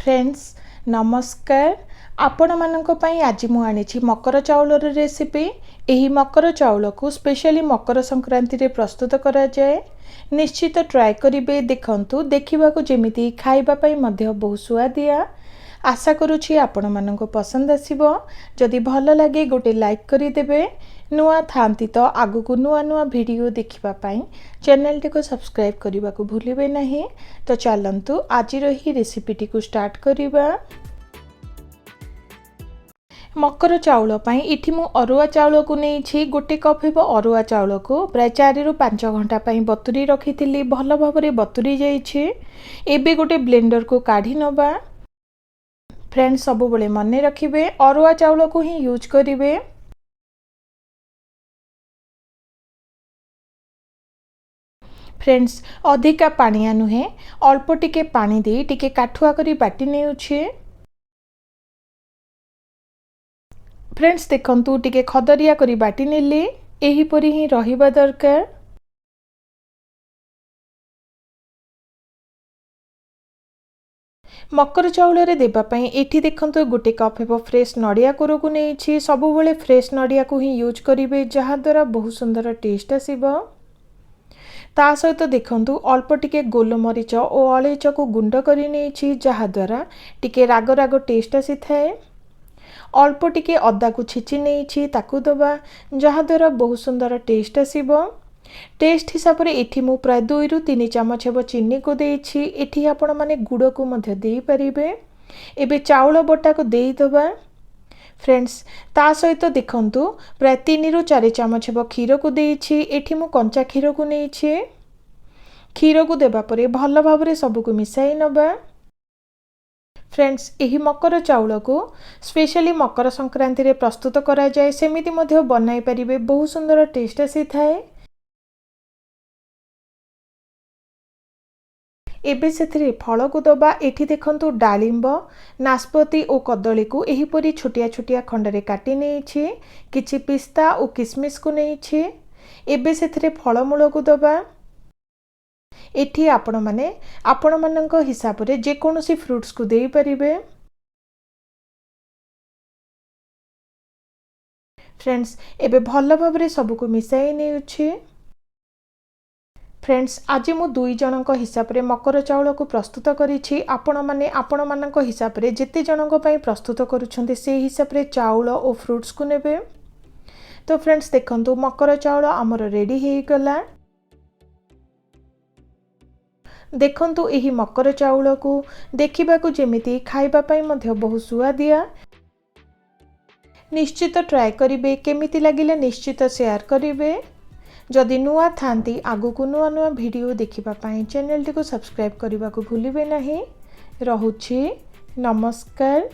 Friends नमस्कार आपण मानक पई आज मु आनी मकर चाउलर रेसिपी। एही मकर चाउल को स्पेशली मकर संक्रांति रे प्रस्तुत करा जाए। निश्चित ट्राए करिवे देखंतु देखिबा को जेमिति खाइबा पई मध्य बहुत सुआदिया। आशा करुछि आपण मानक पसंद आसीबो। जदि भल लागे गोटे लाइक करि देबे। नुआ थांती तो आगु को नुआ नुआ वीडियो देखिबा पई चैनल टी को सब्सक्राइब करिबा को भूलिबे नहीं। तो चलंतु आज ही रेसिपी टी को स्टार्ट करिबा। मकर चाउल पई इठी मु अरुआ चाउल को नहीं गोटे कप हेबो। अरुआ चाउल को प्राय 4 रु 5 घंटा पई बतुरी रखिथिली। भल भाबरे बतुरी जाइछे। एबे गोटे ब्लेंडर को काढी नबा। फ्रेंड्स सब बळे मने रखिबे अरुआ चाउल को ही यूज करिवे। फ्रेंड्स अधिका पानिया नुहे अल्प टिके पानी दे टिके काठुआ करी बाटी नेउछे। फ्रेंड्स देखंतु टिके खदरिया करी बाटी नेले एही परी ही रहिबा दरकार। मकर चाउल रे देबा पई एठी देखंतु गोटे कप हेबो फ्रेश नडिया कोरो को नेछि। सब बेले फ्रेश नडिया को ही यूज करिवे जहा द्वारा बहुत सुंदर टेस्ट आसीबो। ता सहित देखंतु अल्प टिके गोलमरीच और अलैच को गुंड करी नेछि जहा द्वारा टिके राग राग टेस्ट आसी थाए। अल्प टिके अदा को छिची नेछि ताकू दबा जहा द्वारा बहुत सुंदर टेस्ट आसीबो। टेस्ट हिसाब रे एठी मु प्राय 2 रु 3 चमच हेबो चीनी को देछि। एठी आपण माने गुड़ को मध्य देई परिबे। एबे चाउल बटा को देई दबा। फ्रेंड्स ता सहित देखंतु प्राय 3 रु 4 चमच हेबो खीर को देछि। एठी मु कंचा खीर को नेछि। खीर को देबा परे भल भाबरे सब को मिसाई नबा। फ्रेंड्स एही मकर चाउल को स्पेशली मकर संक्रांति रे प्रस्तुत करा जाए। सेमिति मध्य बनाई परिबे बहुत सुंदर टेस्ट आसी थाए। एबे सेथरे फल को दबा। एठी देखंतु डालिंब नाशपाती और कदली को एही परी छोटिया छोटिया खंड रे काटी नेछि। किछि पिस्ता और किशमिश को नेछि। एबे सेथरे फल मूल को दबा। एठी आपण मानक हिसाब रे जे कोनोसी फ्रूट्स को देई परिबे। फ्रेंड्स एबे भल भाबरे सब को मिसाई नेउछि। फ्रेंड्स आज मु 2 जनक हिसाब रे मकर चाउल को प्रस्तुत करिछि। आपण मानक हिसाब रे जेते जनक पई प्रस्तुत करूछन्ते से हिसाब रे चाउल और फ्रूट्स को नेबे। तो फ्रेंड्स देखंतु मकर चाउल हमर रेडी हेई गला। देखंतु एही मकर चाउल को देखिबा को जेमिति खाइबा पई मध्य बहुत सुआदिया। निश्चित ट्राए करिवे। केमिति लागिले निश्चित शेयर करिवे। जदि नुआ थांती आगु को नुआ नुआ वीडियो देखिबा पई चैनल टी को सब्सक्राइब करिबा को भूलिबे नहीं। रहुछि नमस्कार।